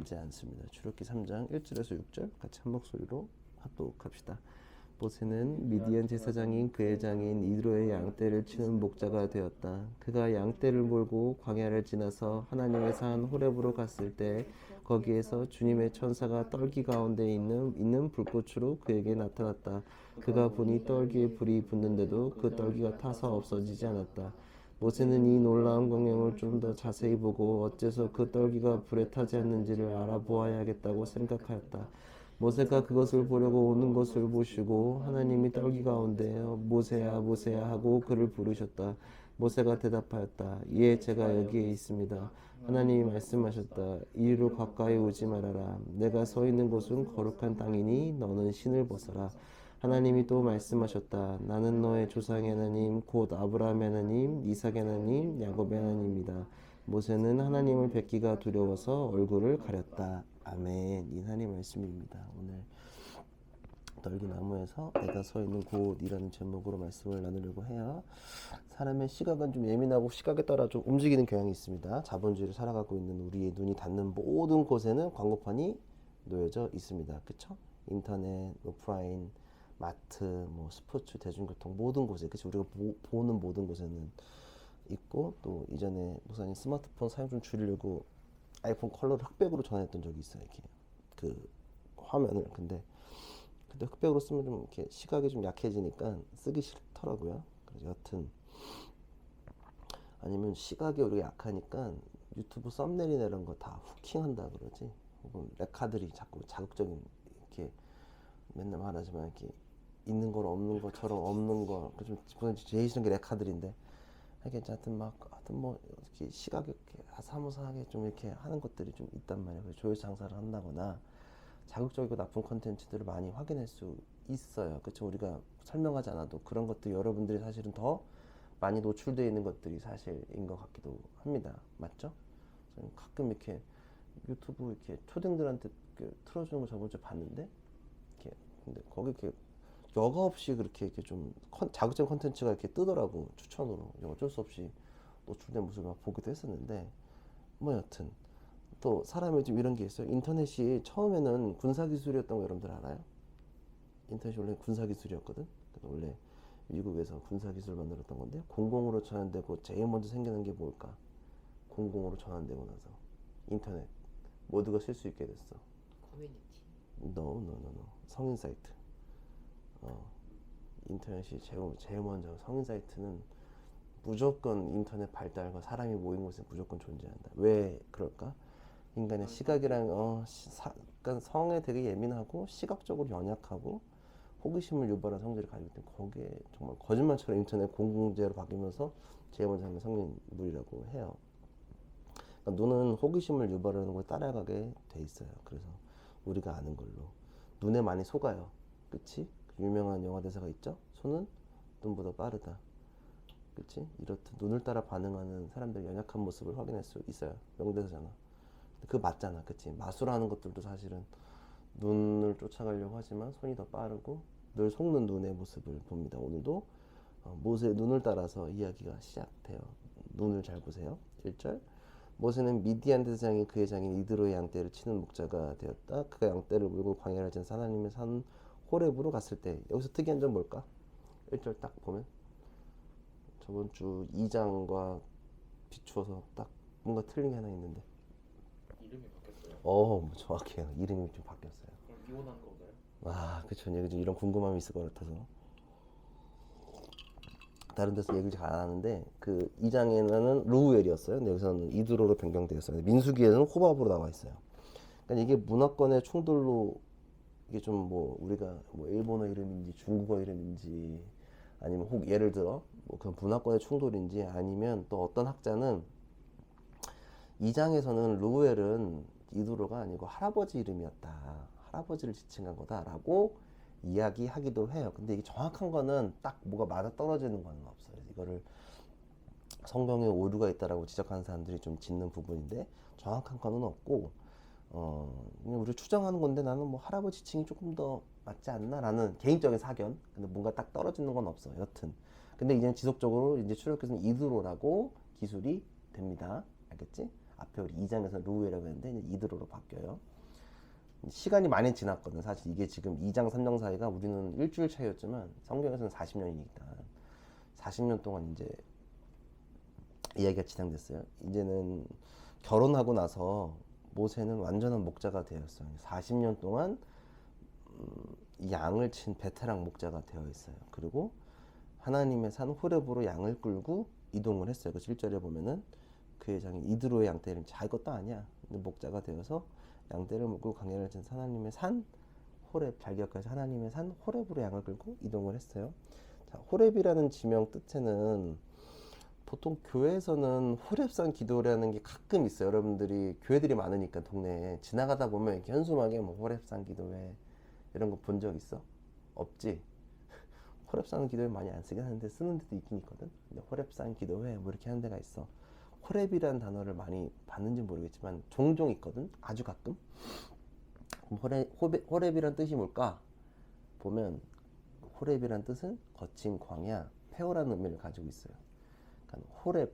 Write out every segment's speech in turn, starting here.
이지 않습니다. 출애굽기 3장 1절에서 6절 같이 한 목소리로 합독합시다. 모세는 미디안 제사장인 그의 장인 이드로의 양떼를 치는 목자가 되었다. 그가 양떼를 몰고 광야를 지나서 하나님의 산 호렙으로 갔을 때 거기에서 주님의 천사가 떨기 가운데 있는 불꽃으로 그에게 나타났다. 그가 보니 떨기에 불이 붙는데도 그 떨기가 타서 없어지지 않았다. 모세는 이 놀라운 광경을 좀 더 자세히 보고 어째서 그 떨기가 불에 타지 않는지를 알아보아야겠다고 생각하였다. 모세가 그것을 보려고 오는 것을 보시고 하나님이 떨기 가운데 모세야 모세야 하고 그를 부르셨다. 모세가 대답하였다. 예, 제가 여기에 있습니다. 하나님이 말씀하셨다. 이리로 가까이 오지 말아라. 내가 서 있는 곳은 거룩한 땅이니 너는 신을 벗어라. 하나님이 또 말씀하셨다. 나는 너의 조상의 하나님 곧 아브라함의 하나님 이삭의 하나님 야곱의 하나님이다. 모세는 하나님을 뵙기가 두려워서 얼굴을 가렸다. 아멘. 이 하나님 말씀입니다. 오늘 떨기나무에서 내가 서 있는 곳이라는 제목으로 말씀을 나누려고 해요. 사람의 시각은 좀 예민하고 시각에 따라 좀 움직이는 경향이 있습니다. 자본주의를 살아가고 있는 우리의 눈이 닿는 모든 곳에는 광고판이 놓여져 있습니다. 그쵸? 인터넷, 오프라인, 마트, 뭐 스포츠, 대중교통 모든 곳에, 그치? 우리가 보는 모든 곳에는 있고, 또 이전에 목사님 스마트폰 사용 좀 줄이려고 아이폰 컬러를 흑백으로 전환했던 적이 있어요. 이렇게 그 화면을. 근데 흑백으로 쓰면 좀 이렇게 시각이 좀 약해지니까 쓰기 싫더라고요. 그래서 여튼 아니면 시각이 우리가 약하니까 유튜브 썸네일이나 이런 거 다 후킹한다 그러지. 혹은 레카들이 자꾸 자극적인 이렇게 맨날 말하지만 이렇게 있는 걸 없는 것처럼 없는 거 좀 제일 싫은 게 레카들인데 하여튼 하여튼 뭐 이렇게 시각이 이렇게 사무사하게 좀 이렇게 하는 것들이 좀 있단 말이에요. 그래서 조회수 장사를 한다거나 자극적이고 나쁜 컨텐츠들을 많이 확인할 수 있어요. 그쵸? 우리가 설명하지 않아도 그런 것들 여러분들이 사실은 더 많이 노출되어 있는 것들이 사실인 것 같기도 합니다. 맞죠? 저는 가끔 이렇게 유튜브 이렇게 초딩들한테 틀어주는 거 저번 주에 봤는데 이렇게 근데 거기 이렇게 여과 없이 그렇게 이렇게 좀 자극적인 컨텐츠가 이렇게 뜨더라고 추천으로. 어쩔 수 없이 노출된 모습을 막 보기도 했었는데 뭐 여튼 또 사람이 좀 이런 게 있어요. 인터넷이 처음에는 군사기술이었던 거 여러분들 알아요? 인터넷이 원래 군사기술이었거든. 원래 미국에서 군사기술을 만들었던 건데 공공으로 전환되고 제일 먼저 생기는 게 뭘까? 공공으로 전환되고 나서 인터넷 모두가 쓸 수 있게 됐어. 커뮤니티. No. 성인 사이트. 인터넷이 제일 먼저 성인 사이트는 무조건 인터넷 발달과 사람이 모인 곳에 무조건 존재한다. 왜 그럴까? 인간의 시각이랑 그러니까 성에 되게 예민하고 시각적으로 연약하고 호기심을 유발한 성질을 가지고 있는 거기에 정말 거짓말처럼 인터넷 공공재로 바뀌면서 제일 먼저 하는 성인물이라고 해요. 그러니까 눈은 호기심을 유발하는 걸 따라가게 돼 있어요. 그래서 우리가 아는 걸로 눈에 많이 속아요. 그치? 유명한 영화 대사가 있죠? 손은 눈보다 빠르다. 그치? 이렇듯 눈을 따라 반응하는 사람들의 연약한 모습을 확인할 수 있어요. 명대사잖아. 그거 맞잖아. 그치? 마술하는 것들도 사실은 눈을 쫓아가려고 하지만 손이 더 빠르고 늘 속는 눈의 모습을 봅니다. 오늘도 모세의 눈을 따라서 이야기가 시작돼요. 눈을 잘 보세요. 1절 모세는 미디안 대장이 그의 장인 이드로의 양떼를 치는 목자가 되었다. 그가 양떼를 물고 광야를 지나서 하나님의 산 호렙으로 갔을 때 여기서 특이한 점 뭘까? 1절 딱 보면 저번 주 2장과 비추어서 딱 뭔가 틀린 게 하나 있는데 이름이 바뀌었어요. 뭐 정확해요. 이름이 좀 바뀌었어요. 그럼 이혼한 건가요? 그쵸. 이런 궁금함이 있을 것 같아서 다른 데서 얘기를 잘 안 하는데 그 2장에는 루우엘이었어요. 근데 여기서는 이드로로 변경되었어요. 민수기에는 호밥으로 나와 있어요. 그러니까 이게 문화권의 충돌로 이게 좀 뭐 우리가 뭐 일본어 이름인지 중국어 이름인지 아니면 혹 예를 들어 뭐 그런 문화권의 충돌인지 아니면 또 어떤 학자는 2장에서는 루우엘은 이드로가 아니고 할아버지 이름이었다. 할아버지를 지칭한 거다라고 이야기하기도 해요. 근데 이게 정확한 거는 딱 뭐가 맞아 떨어지는 건 없어요. 이거를 성경에 오류가 있다라고 지적하는 사람들이 좀 짓는 부분인데 정확한 거는 없고 그냥 우리 추정하는 건데 나는 뭐 할아버지 칭이 조금 더 맞지 않나라는 개인적인 사견. 근데 뭔가 딱 떨어지는 건 없어. 여튼 근데 이제 지속적으로 이제 출애굽기서는 이드로라고 기술이 됩니다. 알겠지? 앞에 우리 2장에서 루에라고 했는데 이제 이드로로 바뀌어요. 시간이 많이 지났거든. 사실 이게 지금 2장 3장 사이가 우리는 일주일 차이였지만 성경에서는 40년이니까 40년 동안 이제 이야기가 진행됐어요. 이제는 결혼하고 나서 모세는 완전한 목자가 되었어요. 40년 동안 양을 친 베테랑 목자가 되어 있어요. 그리고 하나님의 산 호렙으로 양을 끌고 이동을 했어요. 그 7절에 보면은 그의 장인 이드로의 양떼를 이것도 아니야. 목자가 되어서 양떼를 묶고 광야를 진 하나님의 산 호렙, 잘 기억하세요. 하나님의 산 호렙으로 양을 끌고 이동을 했어요. 자, 호렙이라는 지명 뜻에는 보통 교회에서는 호렙산 기도라는 게 가끔 있어요. 여러분들이 교회들이 많으니까 동네에 지나가다 보면 이렇게 현수막에 뭐 호렙산 기도회 이런 거 본 적 있어? 없지? 호렙산 기도회 많이 안 쓰긴 하는데 쓰는 데도 있긴 있거든. 근데 호렙산 기도회 뭐 이렇게 하는 데가 있어. 호렙이라는 단어를 많이 봤는지 모르겠지만 종종 있거든. 아주 가끔. 호렙이란 뜻이 뭘까? 보면 호렙이란 뜻은 거친 광야, 폐허라는 의미를 가지고 있어요. 그러니까 호렙,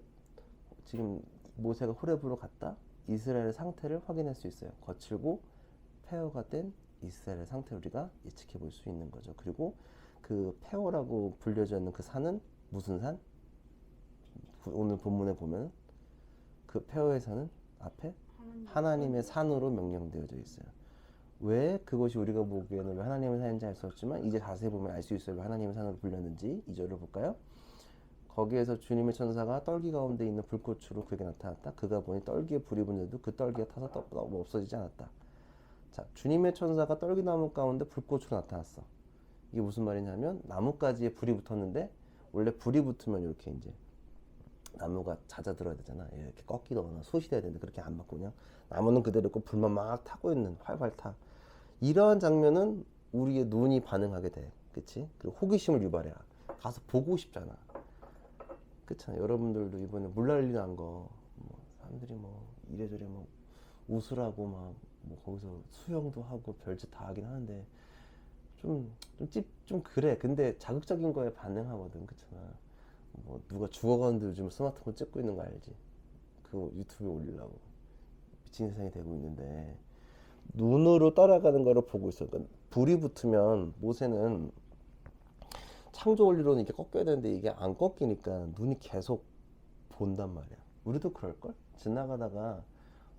지금 모세가 호렙으로 갔다 이스라엘의 상태를 확인할 수 있어요. 거칠고 폐허가 된 이스라엘의 상태를 우리가 예측해 볼 수 있는 거죠. 그리고 그 폐허라고 불려져 있는 그 산은 무슨 산? 오늘 본문에 보면 그 폐허의 산은 앞에 하나님의 산으로 명령되어져 있어요. 왜 그것이 우리가 보기에는 왜 하나님의 산인지 알 수 없지만 이제 자세히 보면 알 수 있어요. 왜 하나님의 산으로 불렸는지. 2절을 볼까요? 거기에서 주님의 천사가 떨기 가운데 있는 불꽃으로 그에게 나타났다. 그가 보니 떨기에 불이 붙는데도 그 떨기가 타서 없어지지 않았다. 자, 주님의 천사가 떨기나무 가운데 불꽃으로 나타났어. 이게 무슨 말이냐면 나무가지에 불이 붙었는데 원래 불이 붙으면 이렇게 이제 나무가 잦아들어야 되잖아. 이렇게 꺾이거나 소실해야 되는데 그렇게 안 맞고 그냥 나무는 그대로 있고 불만 막 타고 있는 활활 타. 이러한 장면은 우리의 눈이 반응하게 돼. 그치? 그리고 호기심을 유발해. 가서 보고 싶잖아. 그렇잖아. 여러분들도 이번에 물난리 난 거, 뭐 사람들이 뭐 이래저래 뭐 웃으라고 막 뭐 거기서 수영도 하고 별짓 다 하긴 하는데 좀 그래. 근데 자극적인 거에 반응하거든. 그렇잖아. 뭐 누가 죽어가는데 요즘 스마트폰 찍고 있는 거 알지? 그거 유튜브에 올리려고 미친 세상이 되고 있는데 눈으로 따라가는 거를 보고 있어. 그러니까 불이 붙으면 모세는 창조 원리로는 이렇게 꺾여야 되는데 이게 안 꺾이니까 눈이 계속 본단 말이야. 우리도 그럴걸? 지나가다가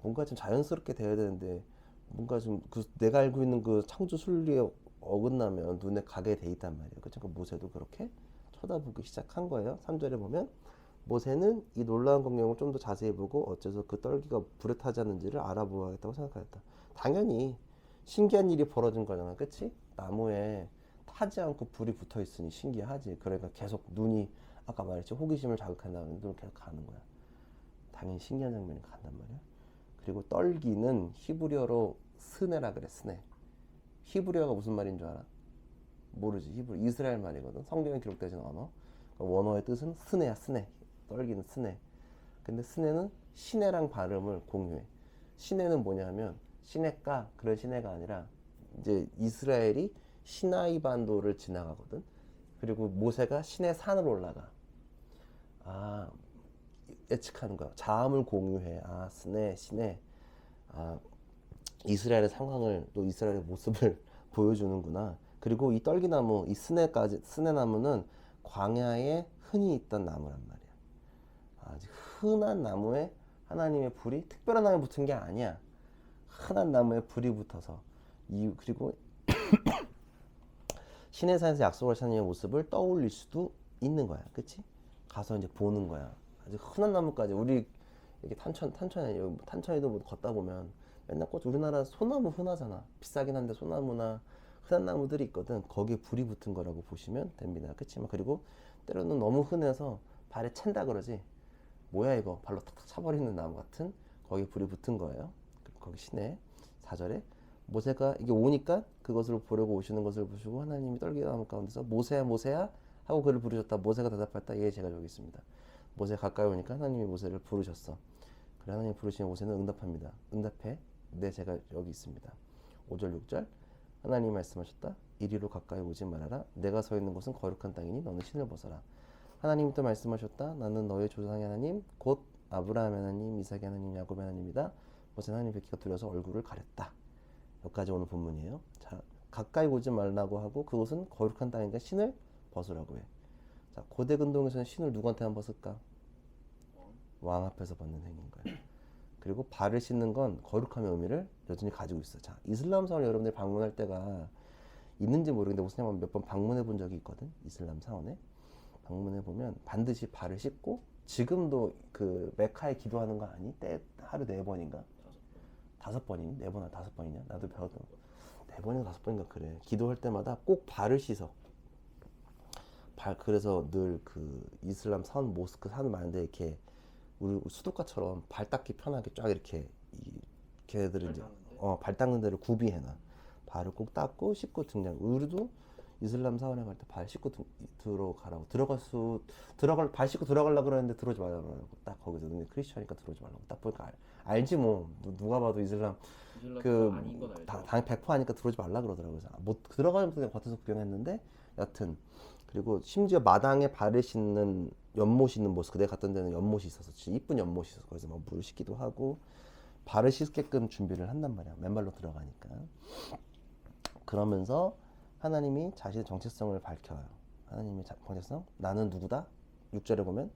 뭔가 좀 자연스럽게 돼야 되는데 뭔가 좀 내가 알고 있는 그 창조 순리에 어긋나면 눈에 가게 돼 있단 말이야. 그쵸? 그 모세도 그렇게 쳐다보기 시작한 거예요. 3절에 보면 모세는 이 놀라운 광경을 좀 더 자세히 보고 어째서 그 떨기가 불에 타지 않는지를 알아보아야겠다고 생각하였다. 당연히 신기한 일이 벌어진 거잖아. 그치? 나무에 타지 않고 불이 붙어 있으니 신기하지. 그러니까 계속 눈이 아까 말했지 호기심을 자극한다는 눈을 계속 가는 거야. 당연히 신기한 장면이 간단 말이야. 그리고 떨기는 히브리어로 스네라 그래. 스네. 히브리어가 무슨 말인 줄 알아? 모르지. 히브리 이스라엘 말이거든. 성경에 기록되진 언어. 원어의 뜻은 스네야. 스네. 떨기는 스네. 근데 스네는 시내랑 발음을 공유해. 시내는 뭐냐면 시내가 그런 시내가 아니라 이제 이스라엘이 시나이 반도를 지나가거든. 그리고 모세가 시내 산으로 올라가. 아, 예측하는 거야. 자음을 공유해. 아, 스네, 시내. 아, 이스라엘의 상황을 또 이스라엘의 모습을 보여주는구나. 그리고 이 떨기나무, 이 스네나무는 광야에 흔히 있던 나무란 말이야. 아주 흔한 나무에 하나님의 불이 특별한 나무에 붙은 게 아니야. 흔한 나무에 불이 붙어서 그리고 시내산에서 약속을 하나님의 모습을 떠올릴 수도 있는 거야. 그치? 가서 이제 보는 거야. 아주 흔한 나무까지 우리 이렇게 탄천에도 뭐 걷다 보면 맨날 우리나라 소나무 흔하잖아. 비싸긴 한데 소나무나 흔한 나무들이 있거든. 거기에 불이 붙은 거라고 보시면 됩니다. 그치만 그리고 때로는 너무 흔해서 발에 챈다 그러지. 뭐야 이거 발로 탁탁 차버리는 나무 같은 거기에 불이 붙은 거예요. 거기 시내 4절에 모세가 이게 오니까 그것을 보려고 오시는 것을 보시고 하나님이 떨기나무 가운데서 모세야 모세야 하고 그를 부르셨다. 모세가 대답했다. 예, 제가 여기 있습니다. 모세 가까이 오니까 하나님이 모세를 부르셨어. 그래 하나님이 부르시면 모세는 응답합니다. 응답해. 네, 제가 여기 있습니다. 5절 6절 하나님이 말씀하셨다. 이리로 가까이 오지 말아라. 내가 서 있는 곳은 거룩한 땅이니 너는 신을 벗어라. 하나님이 또 말씀하셨다. 나는 너의 조상의 하나님 곧 아브라함 하나님, 이삭 하나님, 야곱 하나님이다. 모세 하나님 뵙기가 두려워서 얼굴을 가렸다. 여기까지 오는 본문이에요. 자, 가까이 오지 말라고 하고 그곳은 거룩한 땅이니까 신을 벗으라고 해. 자, 고대 근동에서는 신을 누구한테만 벗을까? 왕 앞에서 벗는 행위인 거예요. 그리고 발을 씻는 건 거룩함의 의미를 여전히 가지고 있어. 자, 이슬람 사원 여러분들이 방문할 때가 있는지 모르겠는데 무슬림 몇 번 방문해 본 적이 있거든. 이슬람 사원에 방문해 보면 반드시 발을 씻고 지금도 그 메카에 기도하는 거 아니? 때 하루 4번인가? 5번이니? 4번, 5번이냐? 나도 배웠던 4번인가 5번인가 그래. 기도할 때마다 꼭 발을 씻어. 그래서 늘 그 이슬람 사원 모스크 사는 많은데 이렇게 우리 수도가처럼 발 닦기 편하게 쫙 이렇게 걔네들은 이제 발 닦는 데를 구비해놔. 발을 꼭 닦고 씻고 등장. 우리도 이슬람 사원에 갈 때 발 씻고 들어가라고. 발 씻고 들어가려고 그러는데 들어오지 말라고. 딱 거기서 너네 크리스천이니까 들어오지 말라고. 딱 보니까 알지 뭐. 누가 봐도 이슬람 그 아닌 건 알죠. 당연히 100% 하니까 들어오지 말라 그러더라고요. 그래서 못 들어가면서 그냥 겉에서 구경했는데 여튼 그리고 심지어 마당에 발을 씻는 연못이 있는 모습, 내가 갔던 데는 연못이 있어서 진짜 이쁜 연못이 있어서 거기서 막 물을 씻기도 하고 발을 씻게끔 준비를 한단 말이야. 맨발로 들어가니까. 그러면서 하나님이 자신의 정체성을 밝혀요. 하나님의 정체성? 나는 누구다? 6절에 보면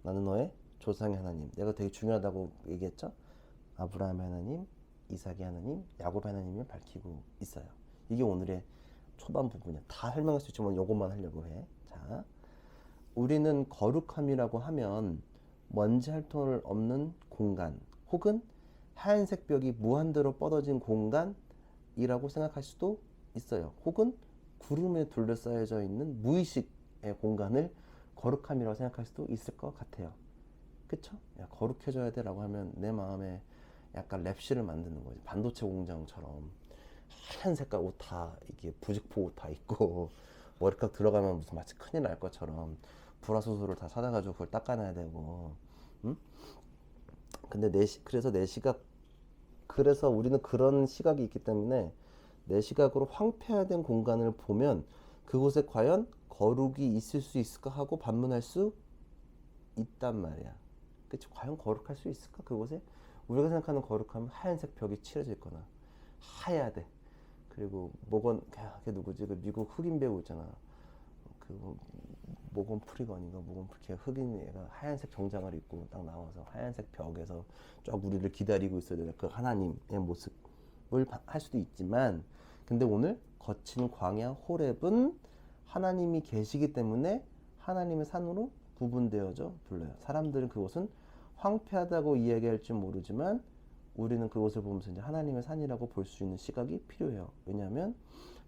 나는 너의 조상의 하나님. 내가 되게 중요하다고 얘기했죠? 아브라함의 하나님, 이삭의 하나님, 야곱의 하나님을 밝히고 있어요. 이게 오늘의 초반 부분이야. 다 설명할 수 있지만 이것만 하려고 해. 자, 우리는 거룩함이라고 하면 먼지 할 톨 없는 공간 혹은 하얀색 벽이 무한대로 뻗어진 공간이라고 생각할 수도 있어요. 혹은 구름에 둘러싸여져 있는 무의식의 공간을 거룩함이라고 생각할 수도 있을 것 같아요. 그쵸? 야, 거룩해져야 돼 라고 하면 내 마음에 약간 랩실을 만드는 거지. 반도체 공장처럼 하얀 색깔 옷 다 이게 부직포 옷 다 입고 머리카락 들어가면 무슨 마치 큰일 날 것처럼 불화소수를 다 찾아가지고 그걸 닦아내야 되고, 응? 근데 그래서 내 시각, 그래서 우리는 그런 시각이 있기 때문에 내 시각으로 황폐화된 공간을 보면 그곳에 과연 거룩이 있을 수 있을까 하고 반문할 수 있단 말이야. 그치? 과연 거룩할 수 있을까? 그곳에 우리가 생각하는 거룩함은 하얀색 벽이 칠해져 있거나 하얘야 돼. 그리고 걔 누구지? 그 미국 흑인 배우 있잖아. 그 모건 프리건인가 걔 흑인 애가 하얀색 정장을 입고 딱 나와서 하얀색 벽에서 쫙 우리를 기다리고 있어야 되는 그 하나님의 모습을 할 수도 있지만, 근데 오늘 거친 광야 호렙은 하나님이 계시기 때문에 하나님의 산으로 구분되어져 불러요. 사람들은 그곳은 황폐하다고 이야기할지 모르지만 우리는 그곳을 보면서 이제 하나님의 산이라고 볼 수 있는 시각이 필요해요. 왜냐하면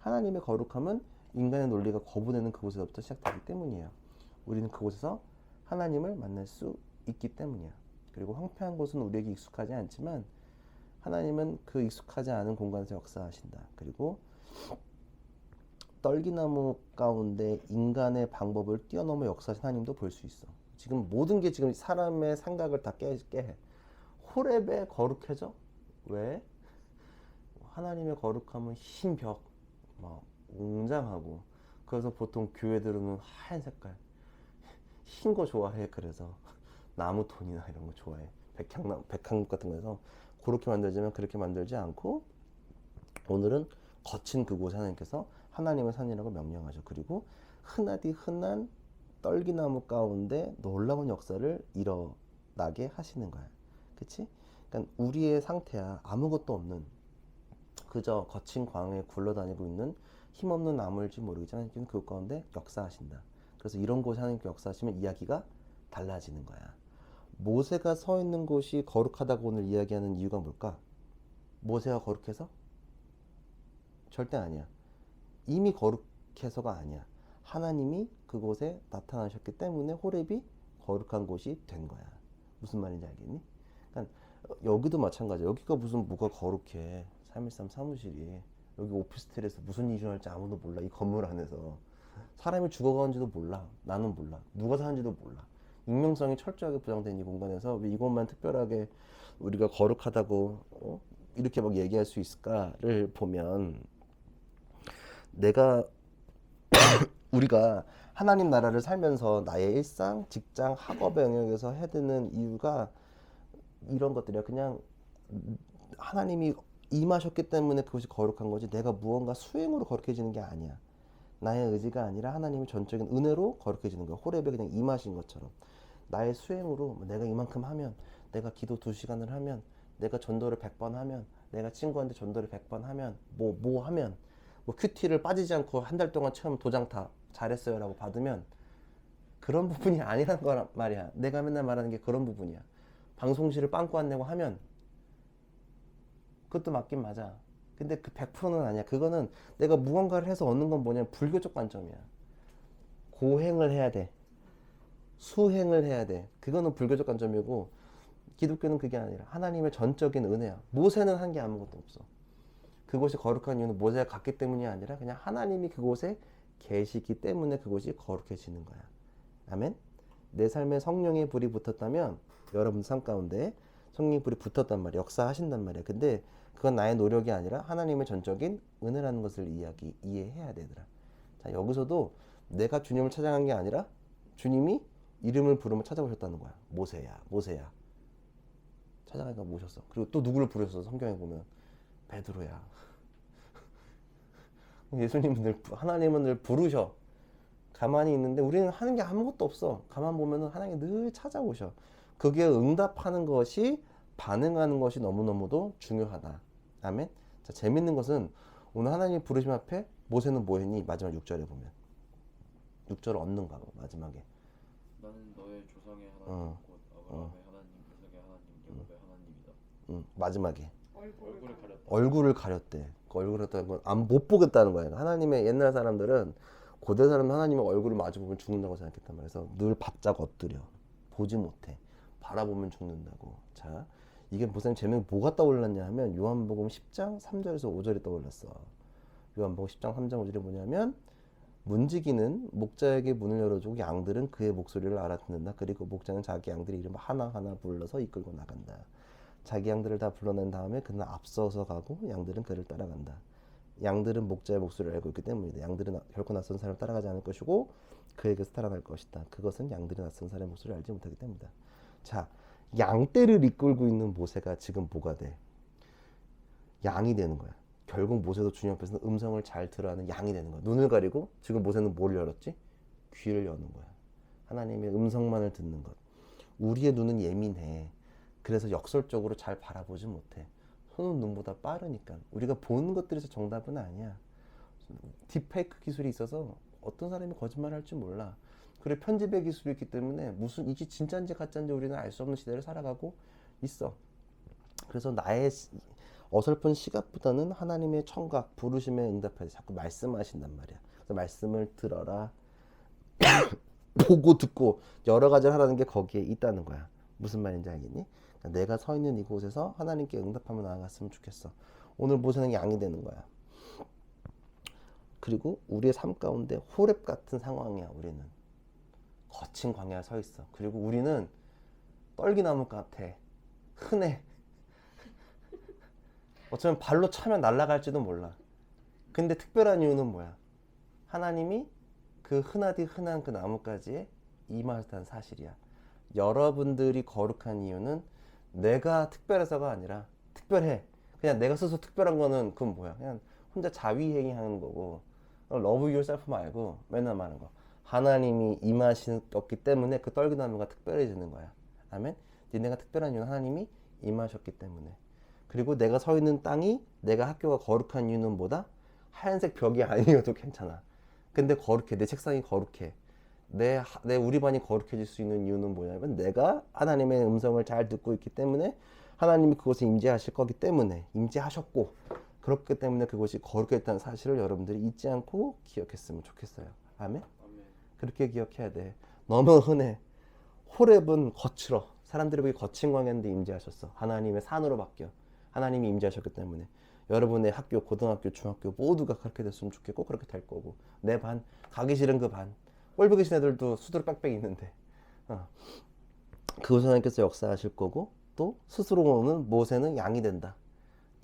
하나님의 거룩함은 인간의 논리가 거부되는 그곳에서부터 시작되기 때문이에요. 우리는 그곳에서 하나님을 만날 수 있기 때문이야. 그리고 황폐한 곳은 우리에게 익숙하지 않지만 하나님은 그 익숙하지 않은 공간에서 역사하신다. 그리고 떨기나무 가운데 인간의 방법을 뛰어넘어 역사하신 하나님도 볼 수 있어. 지금 모든 게 지금 사람의 생각을 다 깨. 호렙에 거룩해져? 왜? 하나님의 거룩함은 흰 벽, 막 웅장하고, 그래서 보통 교회들은 하얀 색깔, 흰 거 좋아해. 그래서 나무 톤이나 이런 거 좋아해. 백향 같은 거에서 그렇게 만들지만 그렇게 만들지 않고 오늘은 거친 그곳에 하나님께서 하나님의 산이라고 명령하죠. 그리고 흔하디 흔한 떨기나무 가운데 놀라운 역사를 일어나게 하시는 거야. 그치? 그러니까 우리의 상태야. 아무것도 없는, 그저 거친 광야에 굴러다니고 있는 힘없는 나무일지 모르겠지만 하나님께서는 그 가운데 역사하신다. 그래서 이런 곳에 하나님께 역사하시면 이야기가 달라지는 거야. 모세가 서 있는 곳이 거룩하다고 오늘 이야기하는 이유가 뭘까? 모세가 거룩해서? 절대 아니야. 이미 거룩해서가 아니야. 하나님이 그곳에 나타나셨기 때문에 호렙이 거룩한 곳이 된 거야. 무슨 말인지 알겠니? 그러니까 여기도 마찬가지야. 여기가 무슨 뭐가 거룩해. 313 사무실이. 여기 오피스텔에서 무슨 일을 할지 아무도 몰라. 이 건물 안에서. 사람이 죽어가는지도 몰라. 나는 몰라. 누가 사는지도 몰라. 익명성이 철저하게 보장된 이 공간에서 왜 이것만 특별하게 우리가 거룩하다고 이렇게 막 얘기할 수 있을까를 보면, 우리가 하나님 나라를 살면서 나의 일상, 직장, 학업의 영역에서 해야 되는 이유가 이런 것들이야. 그냥 하나님이 임하셨기 때문에 그것이 거룩한 거지 내가 무언가 수행으로 거룩해지는 게 아니야. 나의 의지가 아니라 하나님의 전적인 은혜로 거룩해지는 거야. 호렙에 그냥 임하신 것처럼 나의 수행으로 내가 이만큼 하면, 내가 기도 2시간을 하면, 내가 전도를 100번 하면, 내가 친구한테 전도를 100번 하면, 뭐 하면, 뭐 큐티를 빠지지 않고 한 달 동안 처음 도장 다 잘했어요 라고 받으면 그런 부분이 아니란 거란 말이야. 내가 맨날 말하는 게 그런 부분이야. 방송실을 빵꾸 안 내고 하면 그것도 맞긴 맞아. 근데 그 100%는 아니야. 그거는 내가 무언가를 해서 얻는 건 뭐냐면 불교적 관점이야. 고행을 해야 돼. 수행을 해야 돼. 그거는 불교적 관점이고 기독교는 그게 아니라 하나님의 전적인 은혜야. 모세는 한 게 아무것도 없어. 그곳이 거룩한 이유는 모세가 갔기 때문이 아니라 그냥 하나님이 그곳에 계시기 때문에 그곳이 거룩해지는 거야. 아멘? 내 삶에 성령의 불이 붙었다면 여러분 삶 가운데 성령의 불이 붙었단 말이야. 역사하신단 말이야. 근데 그건 나의 노력이 아니라 하나님의 전적인 은혜라는 것을 이해해야 되더라. 자, 여기서도 내가 주님을 찾아간 게 아니라 주님이 이름을 부르며 찾아오셨다는 거야. 모세야, 모세야. 찾아가니까 모셨어. 그리고 또 누구를 부르셨어? 성경에 보면 베드로야. 예수님은 늘, 하나님은 늘 부르셔. 가만히 있는데 우리는 하는 게 아무것도 없어. 가만 보면은 하나님이 늘 찾아오셔. 그게 응답하는 것이, 반응하는 것이 너무너무도 중요하다. 아멘. 자, 재밌는 것은 오늘 하나님 부르심 앞에 모세는 뭐 했니? 마지막 6절에 보면 6절을 얻는 거야. 마지막에 나는 너의 조상의 하나님 곧 아브라함의 하나님, 이삭의 하나님, 야곱의 하나님이다. 마지막에 얼굴을 가렸다. 얼굴을 가렸대. 그 얼굴을 못 보겠다는 거야. 하나님의 옛날 사람들은, 고대 사람은 하나님의 얼굴을 마주 보면 죽는다고 생각했단 말이야. 그래서 늘 바짝 엎드려. 보지 못해. 바라보면 죽는다고. 자, 이게 무슨 재미가 뭐가 떠올랐냐 하면 요한복음 10장 3절에서 5절이 떠올랐어. 요한복음 10장 3장 5절이 뭐냐면, 문지기는 목자에게 문을 열어주고 양들은 그의 목소리를 알아듣는다. 그리고 목자는 자기 양들의 이름을 하나하나 불러서 이끌고 나간다. 자기 양들을 다 불러낸 다음에 그는 앞서서 가고 양들은 그를 따라간다. 양들은 목자의 목소리를 알고 있기 때문이다. 양들은 결코 낯선 사람을 따라가지 않을 것이고 그에게서 살아날 것이다. 그것은 양들이 낯선 사람의 목소리를 알지 못하기 때문이다. 자, 양떼를 이끌고 있는 모세가 지금 뭐가 돼? 양이 되는 거야. 결국 모세도 주님 앞에서는 음성을 잘 들어야 하는 양이 되는 거야. 눈을 가리고 지금 모세는 뭘 열었지? 귀를 여는 거야. 하나님의 음성만을 듣는 것. 우리의 눈은 예민해. 그래서 역설적으로 잘 바라보지 못해. 손은 눈보다 빠르니까. 우리가 보는 것들에서 정답은 아니야. 딥페이크 기술이 있어서 어떤 사람이 거짓말을 할지 몰라. 그리고 편집의 기술이 있기 때문에 무슨 이게 진짜인지 가짜인지 우리는 알 수 없는 시대를 살아가고 있어. 그래서 나의 어설픈 시각보다는 하나님의 청각, 부르심에 응답해서 자꾸 말씀하신단 말이야. 그래서 말씀을 들어라. 보고 듣고 여러 가지를 하라는 게 거기에 있다는 거야. 무슨 말인지 알겠니? 그러니까 내가 서 있는 이곳에서 하나님께 응답하며 나아갔으면 좋겠어. 오늘 모세는 양이 되는 거야. 그리고 우리의 삶 가운데 호렙 같은 상황이야. 우리는 거친 광야에 서 있어. 그리고 우리는 떨기나무 같아. 흔해. 어쩌면 발로 차면 날아갈지도 몰라. 근데 특별한 이유는 뭐야? 하나님이 그 흔하디 흔한 그 나뭇가지에 임하셨다는 사실이야. 여러분들이 거룩한 이유는 내가 특별해서가 아니라 특별해. 그냥 내가 스스로 특별한 거는 그건 뭐야? 그냥 혼자 자위행위 하는 거고, love yourself 말고 맨날 말하는 거. 하나님이 임하셨기 때문에 그 떨기나무가 특별해지는 거야. 아멘? 니네가 특별한 이유는 하나님이 임하셨기 때문에. 그리고 내가 서 있는 땅이, 내가 학교가 거룩한 이유는 뭐다? 하얀색 벽이 아니어도 괜찮아. 근데 거룩해. 내 책상이 거룩해. 우리 반이 거룩해질 수 있는 이유는 뭐냐면 내가 하나님의 음성을 잘 듣고 있기 때문에 하나님이 그곳에 임재하실 거기 때문에 임재하셨고 그렇기 때문에 그곳이 거룩했다는 사실을 여러분들이 잊지 않고 기억했으면 좋겠어요. 아멘? 아멘. 그렇게 기억해야 돼. 너무 흔해. 호렙은 거칠어. 사람들이 보기 거친 광야인데 임재하셨어. 하나님의 산으로 바뀌어. 하나님이 임재하셨기 때문에 여러분의 학교, 고등학교, 중학교 모두가 그렇게 됐으면 좋겠고 그렇게 될 거고 내 반, 가기 싫은 그 반, 꼴보기 계신 애들도 수두룩 빽빽 있는데 그곳에 하나님께서 역사하실 거고 또 스스로 오는 모세는 양이 된다.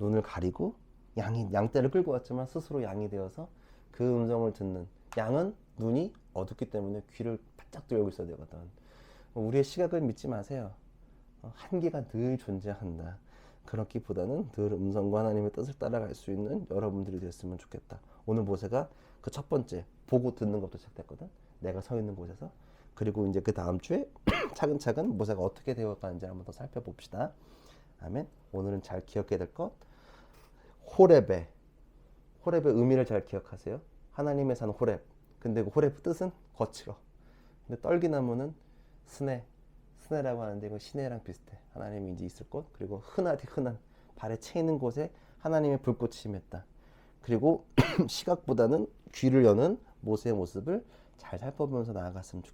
눈을 가리고 양떼를 끌고 왔지만 스스로 양이 되어서 그 음성을 듣는. 양은 눈이 어둡기 때문에 귀를 바짝 열고 있어야 되거든. 우리의 시각을 믿지 마세요. 한계가 늘 존재한다. 그렇기보다는 늘 음성과 하나님의 뜻을 따라갈 수 있는 여러분들이 됐으면 좋겠다. 오늘 모세가 그 첫 번째 보고 듣는 것부터 시작됐거든. 내가 서 있는 곳에서. 그리고 이제 그 다음 주에 차근차근 모세가 어떻게 되어가는지 한번 더 살펴봅시다. 아멘. 오늘은 잘 기억해야 될 것. 호렙의 의미를 잘 기억하세요. 하나님의 산 호렙. 근데 그 호렙 뜻은 거칠어. 근데 떨기나무는 스네라고 하는데 이거 시내랑 비슷해. 하나님이 이제 있을 곳. 그리고 흔한 발에 채이는 곳에 하나님의 불꽃이 임했다. 그리고 시각보다는 귀를 여는 모세의 모습을 잘 살펴보면서 나아갔으면 좋겠다.